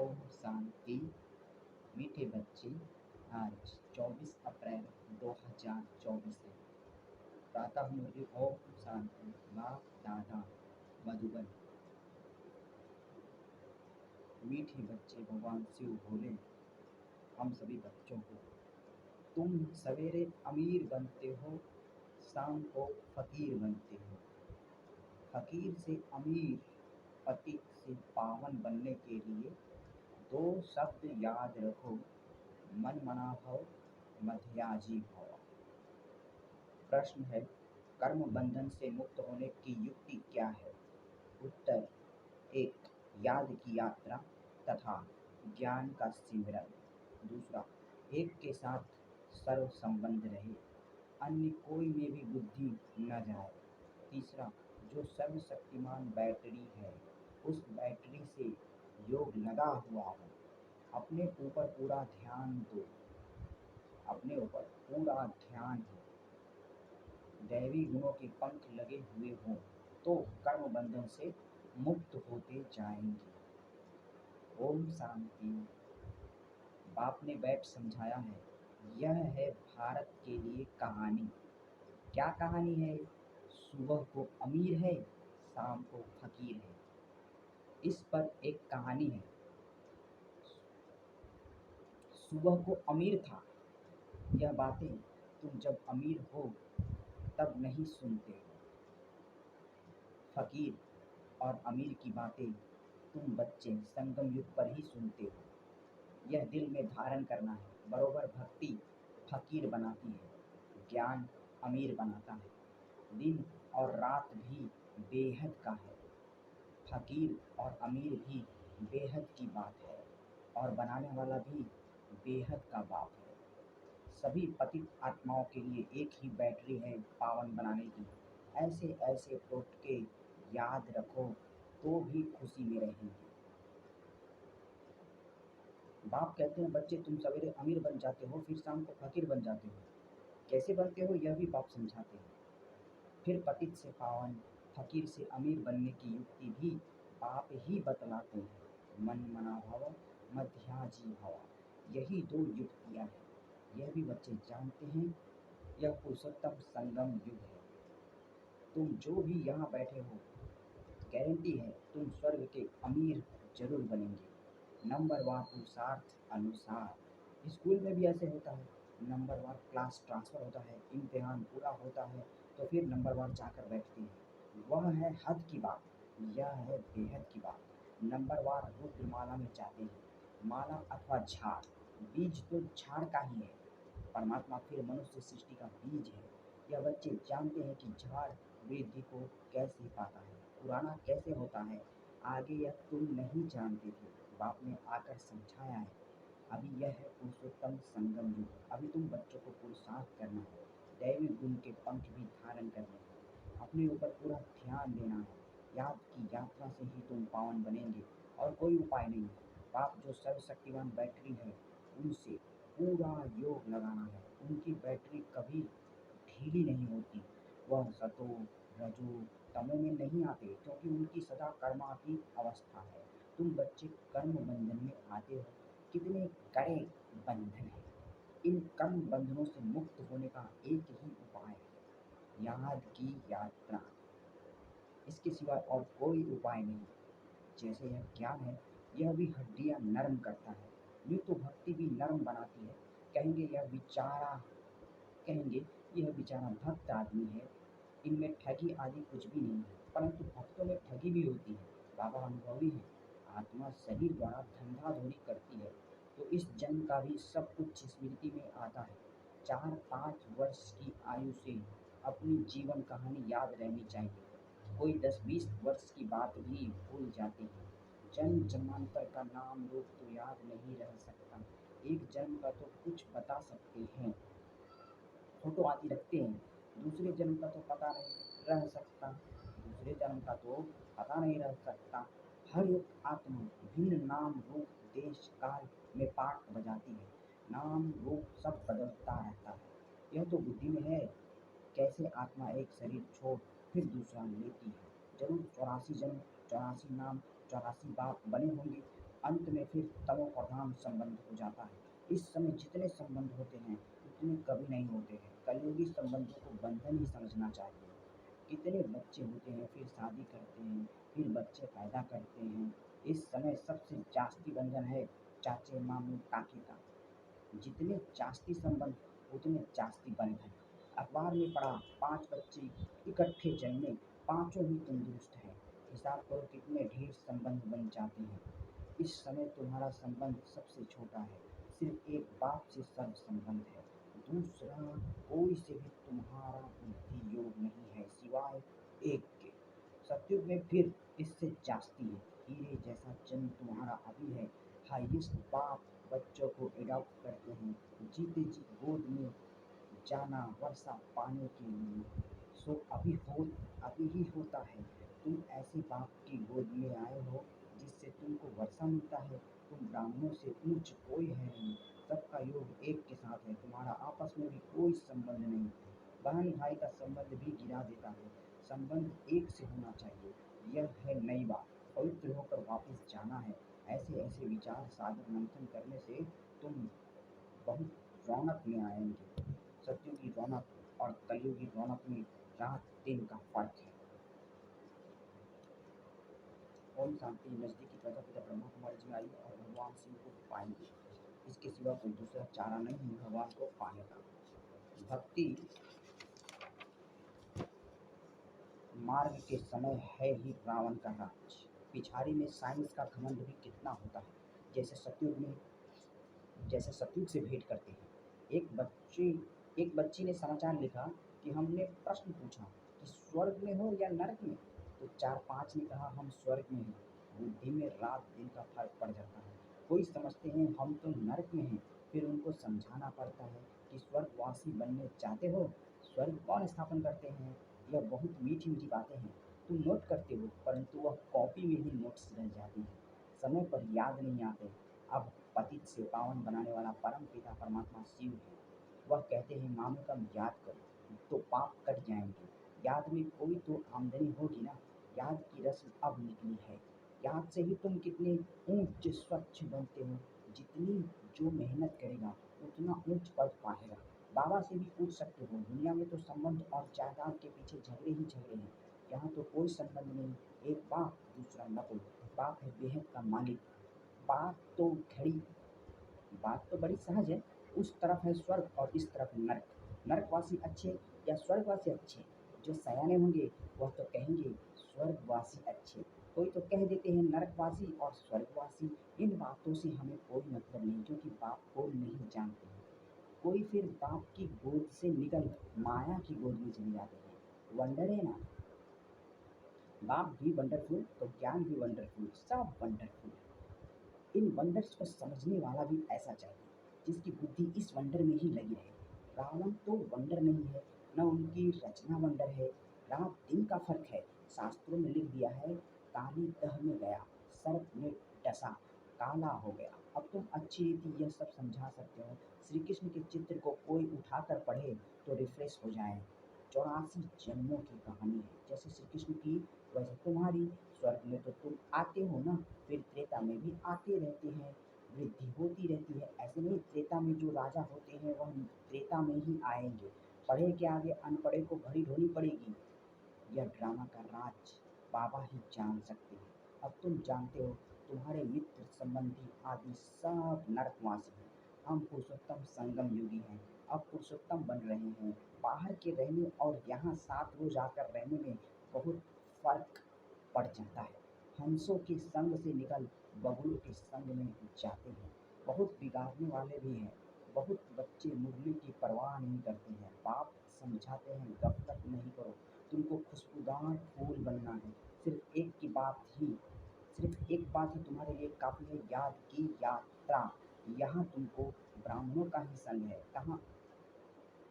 ओम शांति। मीठे बच्चे, आज 24 अप्रैल 2024 है। प्रातः मुझे ओम शांति माँ दादा मधुबन। मीठे बच्चे, भगवान शिव बोले हम सभी बच्चों को, तुम सवेरे अमीर बनते हो, शाम को फकीर बनते हो। फकीर से अमीर, पतित से पावन बनने के लिए दो शब्द याद रखो, मन मना भव, मध्याजी भव। प्रश्न है, कर्म बंधन से मुक्त होने की युक्ति क्या है? उत्तर, एक, याद की यात्रा तथा ज्ञान का सिमरन। दूसरा, एक के साथ सर्व संबंध रहे, अन्य कोई में भी बुद्धि न जाए। तीसरा, जो सर्वशक्तिमान बैटरी है, उस बैटरी से योग लगा हुआ हो। अपने ऊपर पूरा ध्यान दो, अपने ऊपर पूरा ध्यान हो। दैवी गुणों के पंख लगे हुए हों तो कर्म बंधन से मुक्त होते जाएंगे। ओम शांति। बाप ने बैठ समझाया है, यह है भारत के लिए कहानी। क्या कहानी है? सुबह को अमीर है, शाम को फकीर है। इस पर एक कहानी है। सुबह को अमीर था। यह बातें तुम जब अमीर हो तब नहीं सुनते हो। फकीर और अमीर की बातें तुम बच्चे संगम युग पर ही सुनते हो। यह दिल में धारण करना है। बरोबर भक्ति फकीर बनाती है, ज्ञान अमीर बनाता है। दिन और रात भी बेहद का है। फकीर और अमीर भी बेहद की बात है और बनाने वाला भी बेहद का बाप है। सभी पतित आत्माओं के लिए एक ही बैटरी है पावन बनाने की। ऐसे ऐसे टोटके याद रखो तो भी खुशी में रहेंगे। बाप कहते हैं, बच्चे तुम सवेरे अमीर बन जाते हो, फिर शाम को फकीर बन जाते हो। कैसे बनते हो यह भी बाप समझाते हैं। फिर पतित से पावन, फकीर से अमीर बनने की युक्ति भी बाप ही बतलाते हैं। मन मना भव, मध्याजी भव, यही दो युक्तियाँ हैं। यह भी बच्चे जानते हैं, यह पुरुषोत्तम संगम युग है। तुम जो भी यहाँ बैठे हो, गारंटी है तुम स्वर्ग के अमीर जरूर बनेंगे। नंबरवार पुरुषार्थ अनुसार। स्कूल में भी ऐसे होता है, नंबरवार क्लास ट्रांसफ़र होता है, इम्तिहान पूरा होता है तो फिर नंबरवार जाकर बैठते हैं। वह है हद की बात, यह है बेहद की बात। नंबरवार रुद्रमाला में जाते हैं। माला अथवा झाड़, बीज तो झाड़ का ही है। परमात्मा फिर मनुष्य सृष्टि का बीज है। यह बच्चे जानते हैं कि झाड़ वृद्धि को कैसे पाता है, पुराना कैसे होता है। आगे यह तुम नहीं जानते थे, बाप ने आकर समझाया है। अभी यह है पुरुषोत्तम संगम युग। अभी तुम बच्चों को पुरुषार्थ करना है, दैवी गुण के पंख भी धारण करने हैं, अपने ऊपर पूरा ध्यान देना है। याद की यात्रा से ही तुम पावन बनेंगे और कोई उपाय नहीं है। बाप जो सर्वशक्तिमान बैटरी है, उनसे पूरा योग लगाना है। उनकी बैटरी कभी ढीली नहीं होती। वह सतो रजो तमो में नहीं आते, क्योंकि उनकी सदा कर्मा की अवस्था है। तुम बच्चे कर्म बंधन में आते हो। कितने कड़े बंधन है। इन कर्म बंधनों से मुक्त होने का एक ही उपाय है, याद की यात्रा। इसके सिवा और कोई उपाय नहीं। जैसे यह ज्ञान है, यह भी हड्डियां नरम करता है। यूँ तो भक्ति भी नरम बनाती है। कहेंगे यह बेचारा भक्त आदमी है, इनमें ठगी आदि कुछ भी नहीं है। परंतु भक्तों में ठगी भी होती है। बाबा अनुभवी है। आत्मा शरीर द्वारा धंधाधोरी करती है तो इस जन्म का भी सब कुछ स्मृति में आता है। 4-5 वर्ष की आयु से अपनी जीवन कहानी याद रहनी चाहिए। कोई 10-20 वर्ष की बात भी भूल जाते हैं। जन्म जन्मांतर का नाम रूप तो याद नहीं रह सकता। एक जन्म का तो कुछ बता सकते हैं, फोटो आदि रखते हैं। दूसरे जन्म का तो पता नहीं रह सकता, दूसरे जन्म का तो पता नहीं रह सकता। हर एक आत्मा भिन्न नाम रूप देश काल में पाठ बजाती है। नाम रूप सब बदलता रहता है। यह तो बुद्धि में है। कैसे आत्मा एक शरीर छोड़ फिर दूसरा लेती है। जरूर 84 जन्म, 84 नाम, 84 बाप बने होंगे। अंत में फिर तमो प्रधान संबंध हो जाता है। इस समय जितने संबंध होते हैं उतने कभी नहीं होते हैं। कलयुगी संबंधों को बंधन ही समझना चाहिए। कितने बच्चे होते हैं, फिर शादी करते हैं, फिर बच्चे पैदा करते हैं। इस समय सबसे जास्ती बंधन है चाचे मामू काके का। जितने जास्ती संबंध उतने जास्ती बंधन। अखबार में पढ़ा 5 बच्चे इकट्ठे जन्मे, पाँचों ही तंदुरुस्त हैं। हिसाब करो कितने ढेर संबंध बन जाते हैं। इस समय तुम्हारा संबंध सबसे छोटा है, सिर्फ एक बाप से सब संबंध है। दूसरा कोई से भी तुम्हारा बुद्धि योग नहीं है सिवाय एक के। सतयुग में फिर इससे जास्ती है। हीरे जैसा जन्म तुम्हारा अभी है। हाईएस्ट बाप बच्चों को एडॉप्ट करते हैं, जीते जी गोद में जाना वर्षा पाने के लिए। सो अभी ही होता है। तुम ऐसे बाप की गोद में आए हो जिससे तुमको वर्षा मिलता है। तुम ब्राह्मणों से ऊंच कोई है नहीं। सबका योग एक के साथ है। तुम्हारा आपस में भी कोई संबंध नहीं। बहन भाई का संबंध भी गिरा देता है। संबंध एक से होना चाहिए। यह है नई बात। पवित्र होकर वापस जाना है। ऐसे ऐसे विचार सागर मंथन करने से तुम बहुत रौनक में आएंगे। सत्युग की रौनक और कलयुग की रौनक में रात दिन का फर्क है। ओम शांति। नजदीकी प्रजापिता ब्रह्मा कुमारी जी आई और भगवान शिव को पाएंगे। इसके सिवा कोई दूसरा चारा नहीं है भगवान को पाने का। भक्ति मार्ग के समय है ही रावण का राज। पिछाड़ी में साइंस का घमंड भी कितना होता है। जैसे सतयुग से भेंट करते हैं। एक बच्ची ने समाचार लिखा कि हमने प्रश्न पूछा कि स्वर्ग में हो या नरक में, तो 4-5 ने कहा हम स्वर्ग में हैं। बुद्धि में रात दिन का फर्क पड़ जाता है। कोई समझते हैं हम तो नरक में हैं, फिर उनको समझाना पड़ता है कि स्वर्गवासी बनने चाहते हो, स्वर्ग कौन स्थापन करते हैं। यह बहुत मीठी मीठी बातें हैं। तुम नोट करते हो परंतु वह कॉपी में ही नोट्स रह जाती हैं, समय पर याद नहीं आते। अब पतित से पावन बनाने वाला परम पिता परमात्मा शिव है। वह कहते हैं मामू कम याद करो तो पाप कट जाएंगे। याद में कोई तो आमदनी होगी ना। याद की रस्म अब निकली है। याद से ही तुम कितने ऊंच स्वच्छ बनते हो। जितनी जो मेहनत करेगा उतना ऊंच पद पाएगा। बाबा से भी पूछ सकते हो। दुनिया में तो संबंध और जायदाद के पीछे झगड़े ही झगड़े हैं। यहाँ तो कोई संबंध नहीं। एक बाप दूसरा नकुल। बाप है बेहद का मालिक। बात तो घड़ी बात तो बड़ी सहज है। उस तरफ है स्वर्ग और इस तरफ नरक। नरकवासी अच्छे या स्वर्गवासी अच्छे। जो सयाने होंगे वह तो कहेंगे स्वर्गवासी अच्छे। कोई तो कह देते हैं नरकवासी और स्वर्गवासी। इन बातों से हमें कोई मतलब नहीं, क्योंकि बाप को नहीं जानते हैं। कोई फिर बाप की गोद से निकल माया की गोद में चले जाते हैं। वंडर है ना। बाप भी वंडरफुल तो ज्ञान भी वंडरफुल, सब वंडरफुल। इन वंडर्स को समझने वाला भी ऐसा चाहिए जिसकी बुद्धि इस वंडर में ही लगी रहे। रावण तो वंडर नहीं है, न उनकी रचना वंडर है। रात दिन का फर्क है। शास्त्रों में लिख दिया है काली दह में गया, सर्प में डसा, काला हो गया। अब तुम अच्छी रीति यह सब समझा सकते हो। श्री कृष्ण के चित्र को कोई उठाकर पढ़े तो रिफ्रेश हो जाए। 84 जन्मों की कहानी है। जैसे श्री कृष्ण की वैसे तुम्हारी। स्वर्ग में तो तुम आते हो ना, फिर त्रेता में भी आते रहते हैं। वृद्धि होती रहती है। ऐसे नहीं त्रेता में जो राजा होते हैं वह त्रेता में ही आएंगे। पढ़े के आगे अनपढ़े को घड़ी ढोनी पड़ेगी। यह ड्रामा का राज बाबा ही जान सकते हैं। अब तुम जानते हो तुम्हारे मित्र संबंधी आदि सब नरकवासी हैं। हम पुरुषोत्तम संगम युगी हैं। अब पुरुषोत्तम बन रहे हैं। बाहर के रहने और यहाँ 7 रोज आकर रहने में बहुत फर्क पड़ जाता है। हंसों के संग से निकल बगुलों के संग में जाते हैं। बहुत बिगाड़ने वाले भी हैं। बहुत बच्चे मुरली की परवाह नहीं करते हैं। बाप समझाते हैं गफलत नहीं करो, तुमको खुशबूदार फूल बनना है। सिर्फ एक बात ही तुम्हारे लिए काफ़ी है, याद की यात्रा। यहाँ तुमको ब्राह्मणों का ही संग है। कहाँ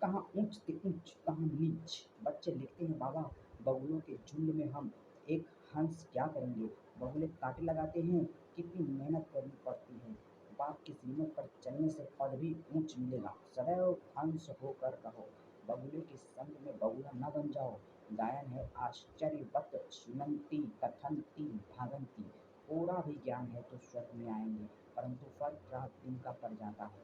कहाँ ऊंच से ऊंच, कहाँ नीच। बच्चे लिखते हैं बाबा बगुलों के झुंड में हम एक हंस क्या करेंगे। बगुले कांटे लगाते हैं, कितनी मेहनत करनी पड़ती है। बाप की श्रीमत पर चलने से पद भी ऊंच मिलेगा। सदैव हंस होकर रहो। बगुले के संग में बगुला न बन जाओ। गायन है आश्चर्यवत सुनंती कथंती भागंती। थोड़ा भी ज्ञान है तो स्वर्ग में आएंगे, परंतु फल रात दिन का पड़ जाता है।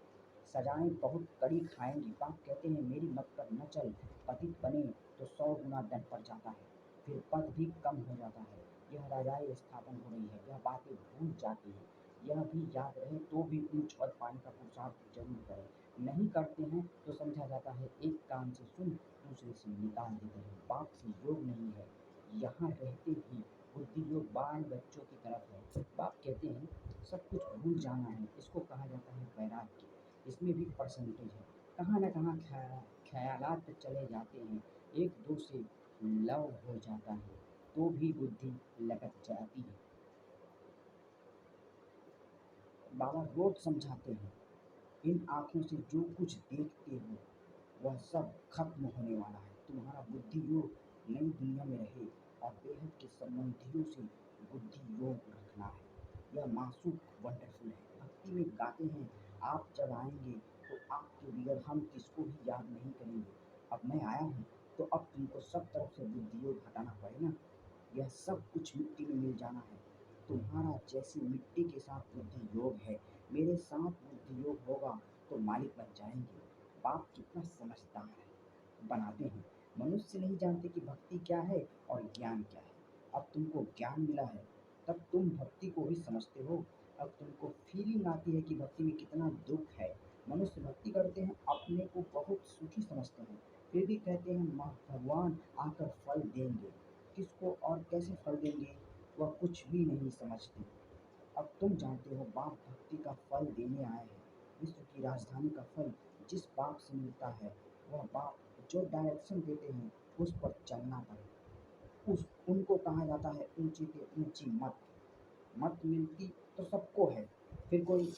सजाएं बहुत कड़ी खाएंगी। बाप कहते हैं मेरी मत पर न चल, पतित बने तो 100 गुना दंड पड़ जाता है, फिर पद भी कम हो जाता है। यह राजाएं स्थापन हो रही है, यह बातें भूल जाती है। यह भी याद रहे तो भी ऊंच पद पाने का पुरुषार्थ जरूर करें। नहीं करते हैं तो समझा जाता है एक कान से सुन दूसरे से निकाल देते हैं। बाप से योग नहीं है, यहाँ रहते ही बुद्धि योग बाल बच्चों की तरफ है। बाप कहते हैं सब कुछ भूल जाना है, इसको कहा जाता है वैराग्य। इसमें भी परसेंटेज है। कहाँ न कहाँ ख्यालात चले जाते हैं, एक दो से लव हो जाता है तो भी बुद्धि लटक जाती है। बाबा रोज समझाते हैं इन आँखों से जो कुछ देखते हो वह सब खत्म होने वाला है। तुम्हारा बुद्धि योग नई दुनिया में रहे और बेहद के संबंधियों से बुद्धि योग रखना है। यह मासूक वंडरफुल है। भक्ति में गाते हैं आप जब आएंगे तो आपके बगैर हम किसको भी याद नहीं करेंगे। अब मैं आया हूँ तो अब तुमको सब तरफ से बुद्धि योग हटाना पड़ेगा। यह सब कुछ मिट्टी में मिल जाना है। तुम्हारा जैसी मिट्टी के साथ बुद्धि योग है, मेरे साथ बुद्धि योग होगा तो मालिक बन जाएंगे। बाप कितना समझदार है, बनाते हैं। मनुष्य नहीं जानते कि भक्ति क्या है और ज्ञान क्या है। अब तुमको ज्ञान मिला है तब तुम भक्ति को भी समझते हो। अब तुमको फीलिंग आती है कि भक्ति में कितना दुख है। मनुष्य भक्ति करते हैं, अपने को बहुत सुखी समझते हैं, फिर भी कहते हैं भगवान आकर फल देंगे। किसको और कैसे फल देंगे वह कुछ भी नहीं समझते। अब तुम जानते हो बाप भक्ति का फल देने आए हैं। विश्व की राजधानी का फल जिस बाप से मिलता है वह बाप जो डायरेक्शन देते हैं उस पर चलना पड़े। उस उनको कहा जाता है ऊंची से ऊंची मत। मत मिलती तो सबको है, फिर कोई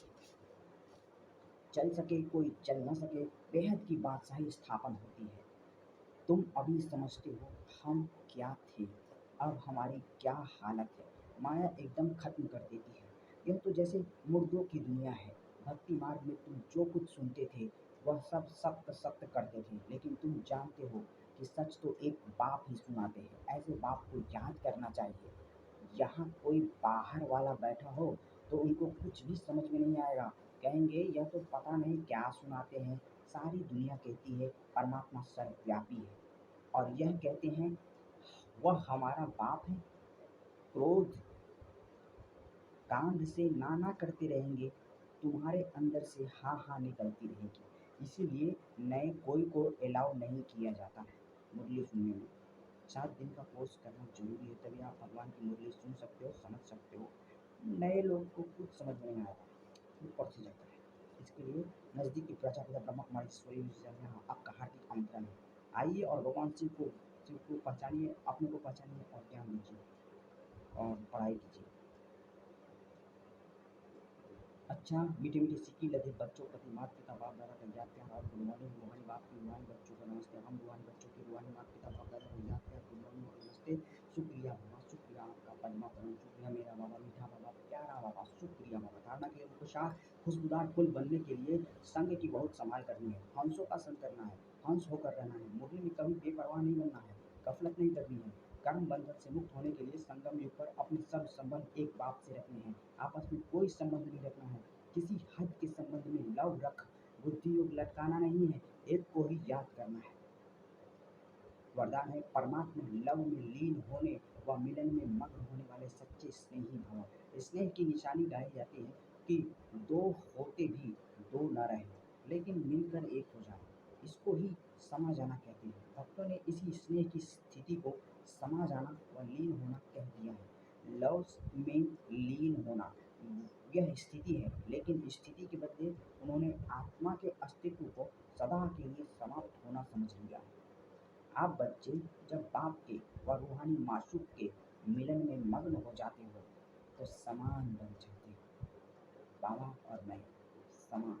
चल सके कोई चल न सके, बेहद की बादशाही स्थापन होती है। तुम अभी समझते हो हम क्या थे, अब हमारी क्या हालत है। माया एकदम खत्म कर देती है। यह तो जैसे मुर्दों की दुनिया है। भक्ति मार्ग में तुम जो कुछ सुनते थे वह सब सत्य सत्य करते थे, लेकिन तुम जानते हो कि सच तो एक बाप ही सुनाते हैं। ऐसे बाप को याद करना चाहिए। यहाँ कोई बाहर वाला बैठा हो तो उनको कुछ भी समझ में नहीं आएगा। कहेंगे यह तो पता नहीं क्या सुनाते हैं। सारी दुनिया कहती है परमात्मा सर्वव्यापी है और यह कहते हैं वह हमारा बाप है। क्रोध कांध से ना करते रहेंगे, तुम्हारे अंदर से हाँ हाँ निकलती रहेगी। इसीलिए नए कोई को अलाउ नहीं किया जाता है मुरली सुनने में। 7 दिन का कोर्स करना जरूरी है, तभी आप भगवान की मुरली सुन सकते हो, समझ सकते हो। नए लोग को कुछ समझ में नहीं आता, ऊपर से जाता है। इसके लिए नज़दीकी प्रजापिता ब्रह्मा कुमारी ईश्वरी यहाँ आपका हार्दिक आमंत्रण है। आइए और भगवान शिव को पहचानिए, अपने को पहचानिए और ज्ञान लीजिए और पढ़ाई कीजिए। अच्छा मीठे मीठे सिक्की लगे बच्चों प्रति माता पिता बाप दादा का याद प्यार और गुड मॉर्निंग। रूहानी बाप की रूहानी बच्चों को नमस्ते। हम रूहानी बच्चों की रूहानी माता पिता बाप दादा को याद प्यार गुड मॉर्निंग और नमस्ते। शुक्रिया बाबा, शुक्रिया आपका पद्मा परम, शुक्रिया मेरा बाबा मीठा बाबा प्यारा बाबा, शुक्रिया बाबा। धारणा के लिए खुशहाल खुशबूदार फूल बनने के लिए संग की बहुत संभाल करनी है। हंसों का संग करना है, हंस होकर रहना है। मुरली में कभी बेपरवाह नहीं बनना है, गफलत नहीं करनी है। कर्म बंधन से मुक्त होने के लिए संगम युग पर अपने सब संबंध एक बाप से रखने हैं। आपस में कोई संबंध नहीं रखना है। किसी हद के संबंध में लव रख, बुद्धि योग लटकाना नहीं है, एक को ही याद करना है। वरदान है परमात्मा लव में लीन होने व मिलन में मग्न होने वाले सच्चे स्नेही भव। स्नेह की निशानी गाई जाती है कि दो होते भी दो न रहे, लेकिन मिलकर एक हो जाए। इसको ही समा जाना कहते हैं। भक्तों ने इसी स्नेह की स्थिति को समा जाना व लीन होना कह दिया है। लव में लीन होना यह स्थिति है, लेकिन स्थिति के बदले उन्होंने आत्मा के अस्तित्व को सदा के लिए समाप्त होना समझ लिया है। आप बच्चे जब बाप के व रूहानी माशूक के मिलन में मग्न हो जाते हो तो समान बन जाते हो। बाबा और मैं समान।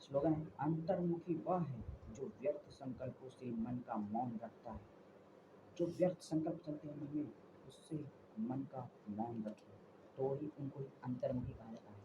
स्लोगन है अंतर्मुखी वह है जो व्यर्थ संकल्पों से मन का मौन रखता है। जो व्यर्थ संकल्प चलते हैं मन में उससे मन का मौन रखें तो ही उनको ही अंतर्मुखी कहा जाता है।